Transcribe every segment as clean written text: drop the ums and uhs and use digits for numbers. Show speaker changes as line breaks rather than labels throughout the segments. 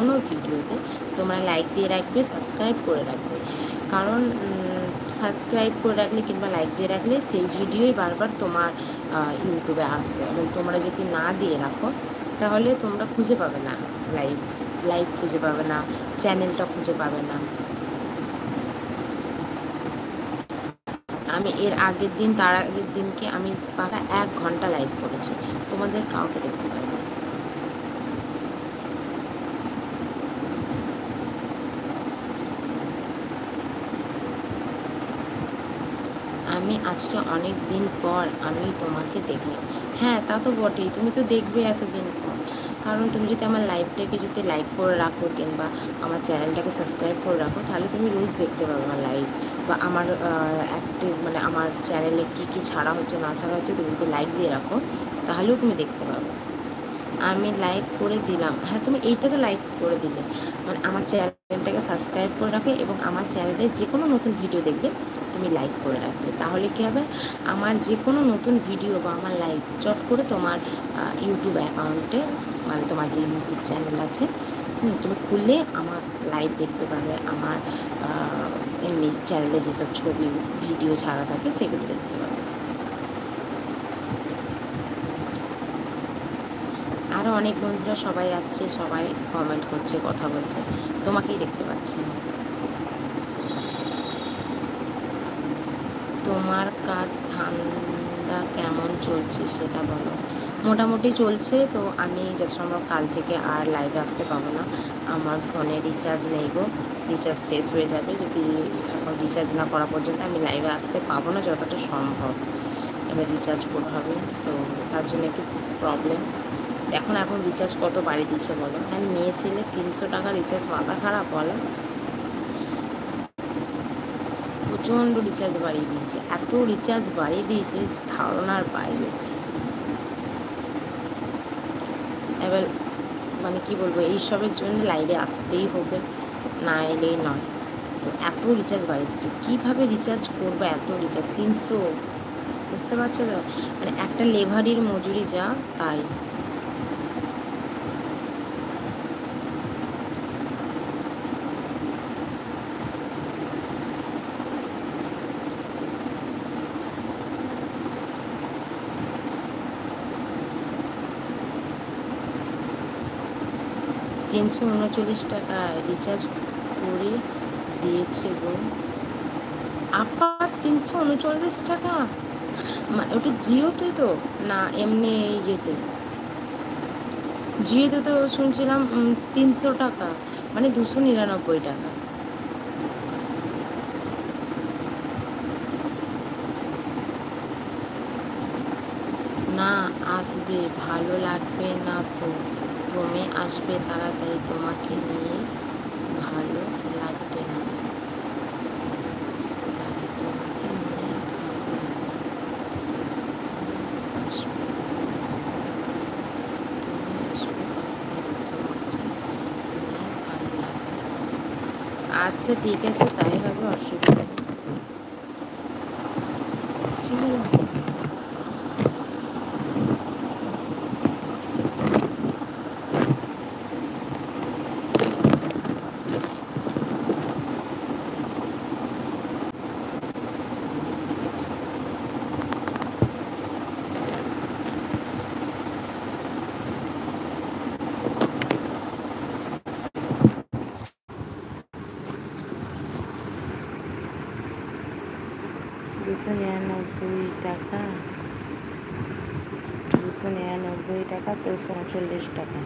কোনো ভিডিওতে তোমরা লাইক দিয়ে রাখবে, সাবস্ক্রাইব করে রাখবে। কারণ সাবস্ক্রাইব করে রাখলে কিংবা লাইক দিয়ে রাখলে সেই ভিডিওই বারবার তোমার ইউটিউবে আসবে। এবং তোমরা যদি না দিয়ে রাখো তাহলে তোমরা খুঁজে পাবে না, লাইভ খুঁজে পাবে না, চ্যানেলটা খুঁজে পাবে না। আমি এর আগের দিন, তার আগের দিনকে আমি পাকা 1 ঘন্টা লাইভ করেছি, তোমাদের কাউকে দেখতে পাইনি। আমি আজকে অনেক দিন পর আমি তোমাকে দেখলাম। হ্যাঁ, তা তো বটেই, তুমি তো দেখবে এতদিন পর। কারণ তুমি যদি আমার লাইভটাকে যদি লাইক করে রাখো কিংবা আমার চ্যানেলটাকে সাবস্ক্রাইব করে রাখো, তাহলে তুমি রোজ দেখতে পাবে আমার লাইভ বা আমার অ্যাক্টিভ মানে আমার চ্যানেলে কী কী ছাড়া হচ্ছে না ছাড়া হচ্ছে। তুমি যদি লাইক দিয়ে রাখো তাহলেও তুমি দেখতে পাবে। আমি লাইক করে দিলাম। হ্যাঁ, তুমি এইটাতে লাইক করে দিলে মানে আমার চ্যানেলটাকে সাবস্ক্রাইব করে রাখবে এবং আমার চ্যানেলে যে কোনো নতুন ভিডিও দেখবে তুমি লাইক করে রাখবে। তাহলে কী হবে, আমার যে কোনো নতুন ভিডিও বা আমার লাইভ চট করে তোমার ইউটিউব অ্যাকাউন্টে মানে তোমার যে ইউটিউব চ্যানেল আছে তুমি খুললে আমার লাইভ দেখতে পাবে। আমার এমনি চ্যানেলে যেসব ছবি ভিডিও ছাড়া থাকে সেগুলো দেখতে পাবে। আরও অনেক বন্ধুরা সবাই আসছে, সবাই কমেন্ট করছে, কথা বলছে, তোমাকেই দেখতে পাচ্ছি না। তোমার কাজ ধান্দা কেমন চলছে সেটা বলো। মোটামুটি চলছে। তো আমি যত সম্ভব কাল থেকে আর লাইভে আসতে পাবো না, আমার ফোনে রিচার্জ নেই গো, রিচার্জ শেষ হয়ে যাবে। যদি এখন রিচার্জ না করা পর্যন্ত আমি লাইভে আসতে পাবো না যতটা সম্ভব। এবার রিচার্জ করতে হবে, তো তার জন্য একটু প্রবলেম। এখন রিচার্জ কত বাড়িয়ে দিয়েছে বলো। হ্যাঁ, মেয়ে ছেলে 300 টাকা রিচার্জ, মাথা খারাপ বলো। প্রচণ্ড রিচার্জ বাড়িয়ে দিয়েছে, এত রিচার্জ বাড়িয়ে দিয়েছে ধারণার বাইরে। এবার মানে কি বলবো, এইসবের জন্য লাইভে আসতেই হবে, না এলেই নয়। তো এত রিচার্জ বাড়িয়ে দিয়েছে, কীভাবে রিচার্জ করবো এত রিচার্জ? 300, বুঝতে পারছো তো? মানে একটা লেভারির মজুরি যা তাই। $339 রিচার্জ করে দিয়েছে গো। আবার 339 টাকা? মানে ওটা জিওতে তো না এমনি ইয়েতে? জিওতে তো শুনছিলাম 300 টাকা, মানে 299 টাকা। না আসবে, ভালো লাগবে না তো। তুমি আসবে তাড়াতাড়ি, তোমাকে নিয়ে ভালো লাগবে না, তাহলে তোমাকে নিয়ে ভালো আসবে, তুমি আসবে তাড়াতাড়ি, তোমাকে নিয়ে ভালো লাগবে। আচ্ছা ঠিক আছে, তাই হবে, অসুবিধা নেই। কি হলো? 299 টাকা, 299 টাকা, 339 টাকা।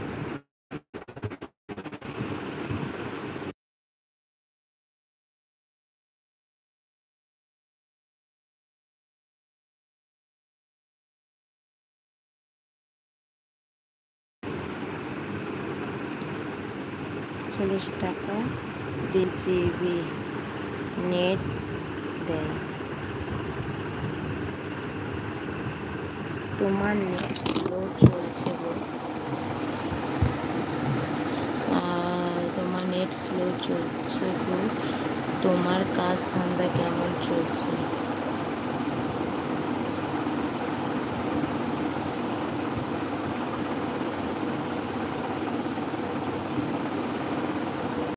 টাকা 2 GB নেট দেয়। তোমার নেট স্লো চলছে গো, তোমার নেট স্লো চলছে গো। তোমার কাজ ধান্দা কেমন চলছে?